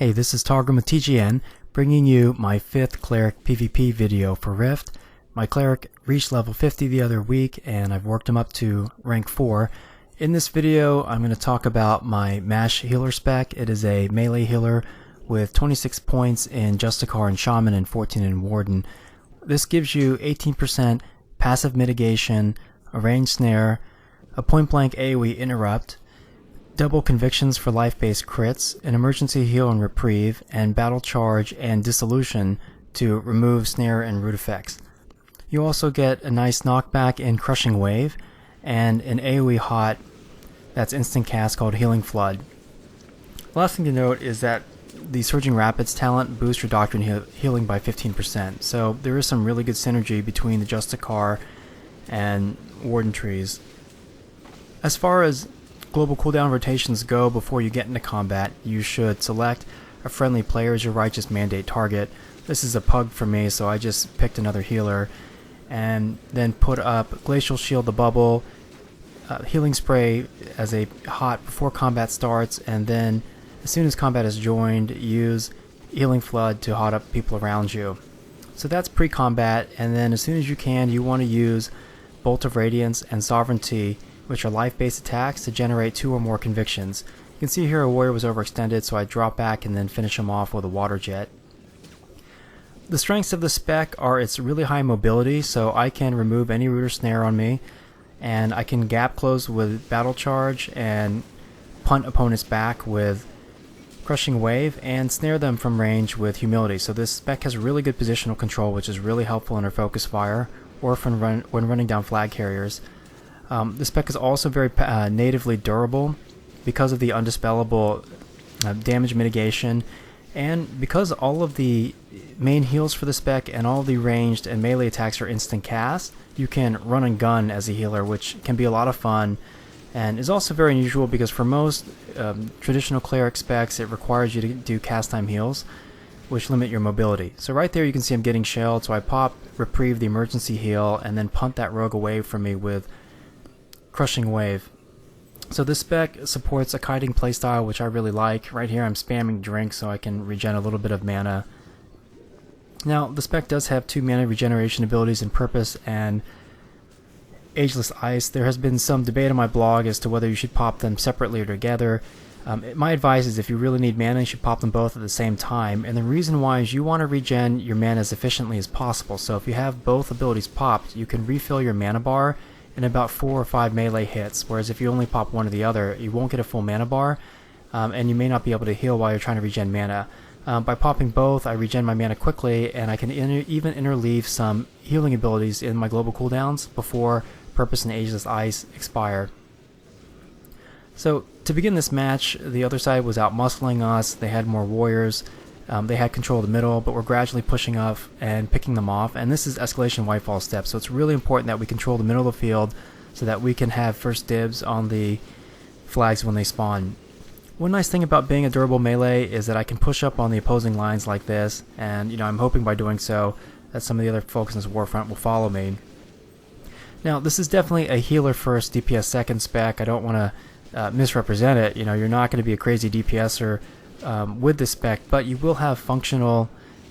Hey, this is Taugrim with TGN, bringing you my 5th Cleric PvP video for Rift. My Cleric reached level 50 the other week, and I've worked him up to rank 4. In this video, I'm going to talk about my Mash healer spec. It is a melee healer with 26 points in Justicar and Shaman and 14 in Warden. This gives you 18% passive mitigation, a range snare, a point-blank AoE interrupt, double convictions for life-based crits, an emergency heal and reprieve, and battle charge and dissolution to remove snare and root effects. You also get a nice knockback and crushing wave, and an AoE hot that's instant cast called Healing Flood. The last thing to note is that the Surging Rapids talent boosts your Doctrine healing by 15%, so there is some really good synergy between the Justicar and Warden trees. As far as global cooldown rotations go before you get into combat, you should select a friendly player as your righteous mandate target. This is a pug for me, so I just picked another healer, and then put up Glacial Shield the bubble, Healing Spray as a hot before combat starts, and then as soon as combat is joined, use Healing Flood to hot up people around you. So that's pre-combat, and then as soon as you can, you want to use Bolt of Radiance and Sovereignty, which are life-based attacks, to generate 2 or more convictions. You can see here a warrior was overextended, so I drop back and then finish him off with a water jet. The strengths of the spec are its really high mobility, so I can remove any root or snare on me, and I can gap close with battle charge and punt opponents back with crushing wave, and snare them from range with humility. So this spec has really good positional control, which is really helpful in our focus fire or when running down flag carriers. The spec is also very natively durable because of the undispellable damage mitigation, and because all of the main heals for the spec and all the ranged and melee attacks are instant cast, you can run and gun as a healer, which can be a lot of fun and is also very unusual because for most traditional cleric specs it requires you to do cast time heals, which limit your mobility. So right there you can see I'm getting shelled, so I pop reprieve the emergency heal and then punt that rogue away from me with crushing wave. So this spec supports a kiting playstyle, which I really like. Right here I'm spamming drink so I can regen a little bit of mana. Now the spec does have 2 mana regeneration abilities in Purpose and Ageless Ice. There has been some debate on my blog as to whether you should pop them separately or together. My advice is if you really need mana, you should pop them both at the same time, and the reason why is you want to regen your mana as efficiently as possible. So if you have both abilities popped, you can refill your mana bar in about 4 or 5 melee hits, whereas if you only pop one or the other, you won't get a full mana bar, and you may not be able to heal while you're trying to regen mana. By popping both, I regen my mana quickly, and I can even interleave some healing abilities in my global cooldowns before Purpose and Ageless Ice expire. So to begin this match, the other side was out muscling us. They had more warriors. They had control of the middle, but we're gradually pushing up and picking them off. And this is Escalation Whitefall Steppes, so it's really important that we control the middle of the field so that we can have first dibs on the flags when they spawn. One nice thing about being a durable melee is that I can push up on the opposing lines like this, and I'm hoping by doing so that some of the other folks in this Warfront will follow me. Now this is definitely a healer first, DPS second spec. I don't want to misrepresent it. You're not going to be a crazy DPSer with this spec, but you will have functional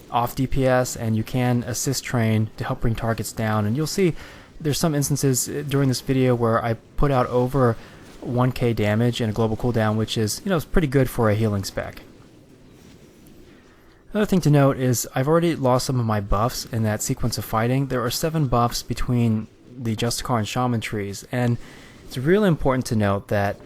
off DPS, and you can assist train to help bring targets down. And you'll see there's some instances during this video where I put out over 1k damage in a global cooldown, which is is pretty good for a healing spec. Another thing to note is I've already lost some of my buffs in that sequence of fighting. There are 7 buffs between the Justicar and Shaman trees, and it's really important to note that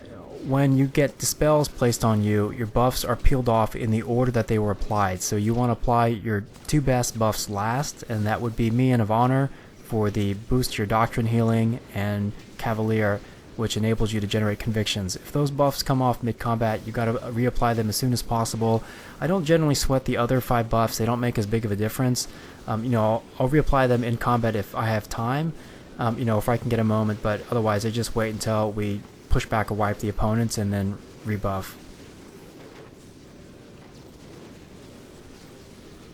when you get dispels placed on you, your buffs are peeled off in the order that they were applied. So you want to apply your 2 best buffs last, and that would be Mien of Honor for the boost your Doctrine healing, and Cavalier, which enables you to generate convictions. If those buffs come off mid-combat, you got to reapply them as soon as possible. I don't generally sweat the other 5 buffs. They don't make as big of a difference. I'll reapply them in combat if I have time, if I can get a moment, but otherwise I just wait until we push back or wipe the opponents and then rebuff.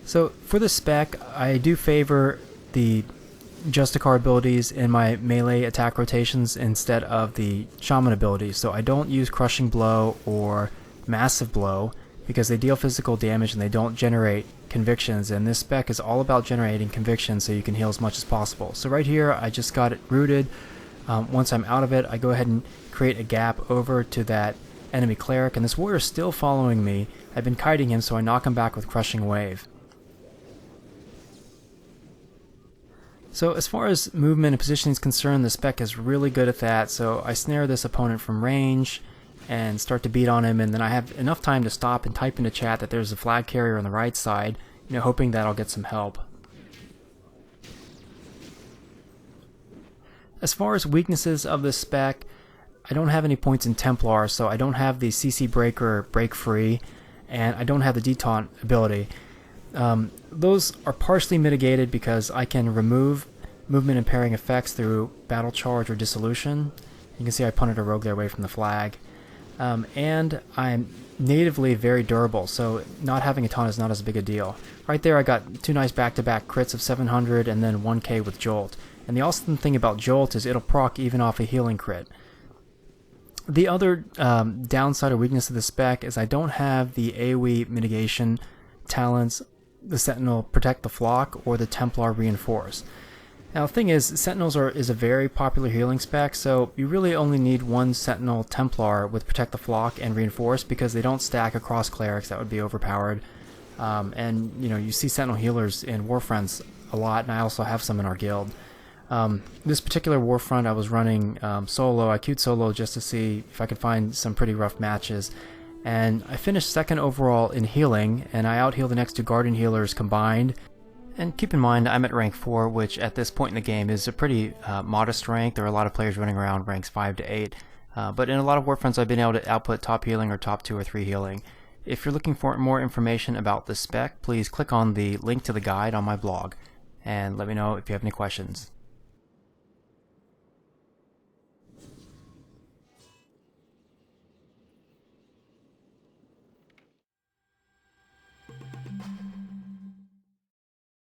So for the spec, I do favor the Justicar abilities in my melee attack rotations instead of the Shaman abilities. So I don't use Crushing Blow or Massive Blow because they deal physical damage and they don't generate convictions, and this spec is all about generating convictions so you can heal as much as possible. So right here I just got it rooted. Once I'm out of it, I go ahead and create a gap over to that enemy cleric, and this warrior is still following me. I've been kiting him, so I knock him back with Crushing Wave. So as far as movement and positioning is concerned, the spec is really good at that. So I snare this opponent from range and start to beat on him, and then I have enough time to stop and type into chat that there's a flag carrier on the right side, hoping that I'll get some help. As far as weaknesses of this spec, I don't have any points in Templar, so I don't have the CC Breaker Break Free, and I don't have the Detaunt ability. Those are partially mitigated because I can remove movement impairing effects through Battle Charge or Dissolution. You can see I punted a rogue there away from the flag. And I'm natively very durable, so not having a taunt is not as big a deal. Right there I got 2 nice back-to-back crits of 700 and then 1k with Jolt. And the awesome thing about Jolt is it'll proc even off a healing crit. The other downside or weakness of the spec is I don't have the AoE mitigation talents, the Sentinel Protect the Flock or the Templar Reinforce. Now the thing is, Sentinels is a very popular healing spec, so you really only need one Sentinel Templar with Protect the Flock and Reinforce because they don't stack across clerics. That would be overpowered. And you see Sentinel healers in Warfronts a lot, and I also have some in our guild. This particular Warfront I was running solo. I queued solo just to see if I could find some pretty rough matches. And I finished second overall in healing, and I out-healed the next 2 Guardian healers combined. And keep in mind, I'm at rank 4, which at this point in the game is a pretty modest rank. There are a lot of players running around ranks 5 to 8. But in a lot of Warfronts, I've been able to output top healing or top 2 or 3 healing. If you're looking for more information about the spec, please click on the link to the guide on my blog, and let me know if you have any questions.